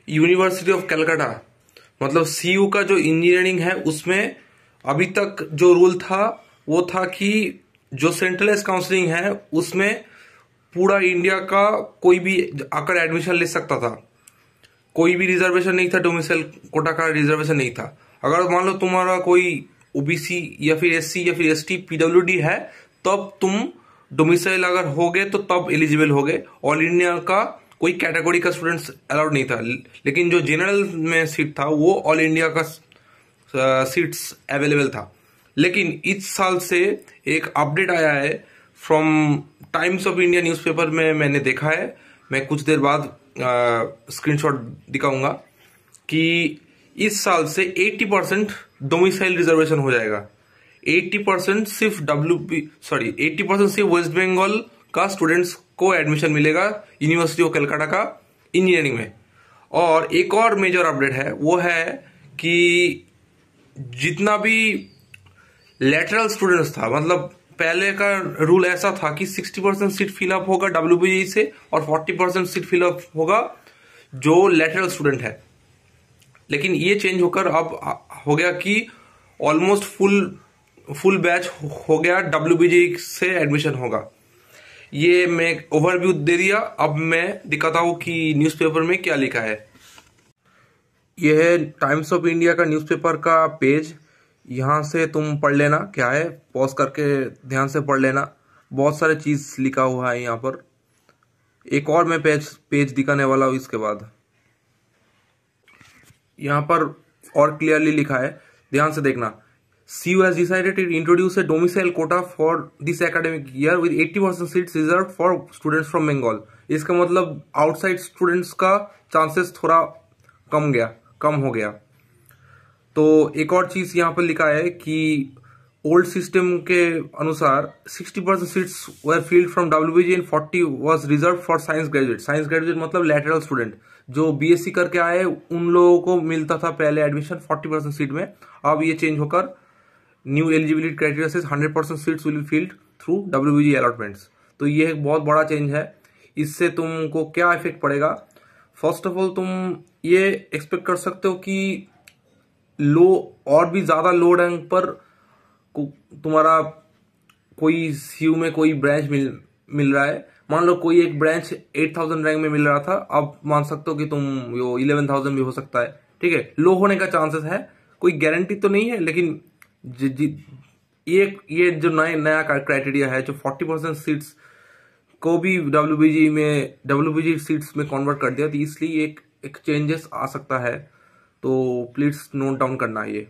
University of Calcutta मतलब CU का जो इंजीनियरिंग है उसमें अभी तक जो रूल था वो था कि जो सेंट्रलाइज काउंसलिंग है उसमें पूरा इंडिया का कोई भी आकर एडमिशन ले सकता था। कोई भी रिजर्वेशन नहीं था, डोमिसाइल कोटा का रिजर्वेशन नहीं था। अगर मान लो तुम्हारा कोई ओबीसी या फिर एससी या फिर एसटी पीडब्ल्यूडी है तब तुम डोमिसाइल अगर होगे तो तब एलिजिबल होगे। ऑल इंडिया का कोई कैटेगरी का स्टूडेंट्स अलाउड नहीं था, लेकिन जो जनरल में सीट था वो ऑल इंडिया का सीट्स अवेलेबल था। लेकिन इस साल से एक अपडेट आया है from times of India newspaper में, मैंने देखा है, मैं कुछ देर बाद स्क्रीनशॉट दिखाऊंगा कि इस साल से 80% डोमिसाइल रिजर्वेशन हो जाएगा। 80% सिर्फ 80% सिर्फ वेस्ट बंगाल का स्टूडेंट्स को एडमिशन मिलेगा यूनिवर्सिटी ऑफ कलकत्ता का इंजीनियरिंग में। और एक और मेजर अपडेट है वो है कि जितना भी लेटरल स्टूडेंट्स था, मतलब पहले का रूल ऐसा था कि 60% सीट फिलअप होगा डब्ल्यूबीजी से और 40% सीट फिलअप होगा जो लेटरल स्टूडेंट है। लेकिन ये चेंज होकर अब हो गया कि ऑलमोस्ट फुल बैच हो गया, डब्ल्यूबीजी से एडमिशन होगा। ये मैं ओवरव्यू दे दिया। अब मैं दिखाता हूं कि न्यूज़पेपर में क्या लिखा है। यह है टाइम्स ऑफ इंडिया का न्यूज़पेपर का पेज। यहाँ से तुम पढ़ लेना क्या है, पॉज करके ध्यान से पढ़ लेना। बहुत सारे चीज लिखा हुआ है यहाँ पर। एक और मैं पेज दिखाने वाला हूँ इसके बाद। यहाँ पर और क्लियरली लिखा है, ध्यान से देखना। CU has decided to introduce a domicile quota for this academic year with 80% seats reserved for students from Bengal। इसका मतलब आउटसाइड स्टूडेंट्स का चांसेस थोड़ा कम हो गया। तो एक और चीज यहाँ पर लिखा है कि ओल्ड सिस्टम के अनुसार 60% seats were filled from WBJ and 40 was reserved for science graduate. Science graduate मतलब लेटरल स्टूडेंट जो बीएससी करके आए उन लोगों को मिलता था पहले एडमिशन 40% सीट में। अब ये चेंज होकर न्यू एलिजिबिलिटी क्राइटेरिया से 100% seats will be filled through WBJ allotments. तो ये एक बहुत बड़ा चेंज है। इससे तुमको क्या इफेक्ट पड़ेगा? फर्स्ट ऑफ ऑल तुम ये एक्सपेक्ट कर सकते हो कि और भी ज्यादा लो रैंक पर तुम्हारा कोई सीयू में कोई ब्रांच मिल रहा है। मान लो कोई एक ब्रांच 8000 रैंक में मिल रहा था, अब मान सकते हो कि तुम 11,000 भी हो सकता है। ठीक है, लो होने का चांसेस है, कोई गारंटी तो नहीं है, लेकिन ये जो नया क्राइटेरिया है जो 40% सीट्स को भी डब्ल्यूबीजी सीट्स में कन्वर्ट कर दिया, तो इसलिए एक चेंजेस आ सकता है। तो प्लीज नोट डाउन करना ये।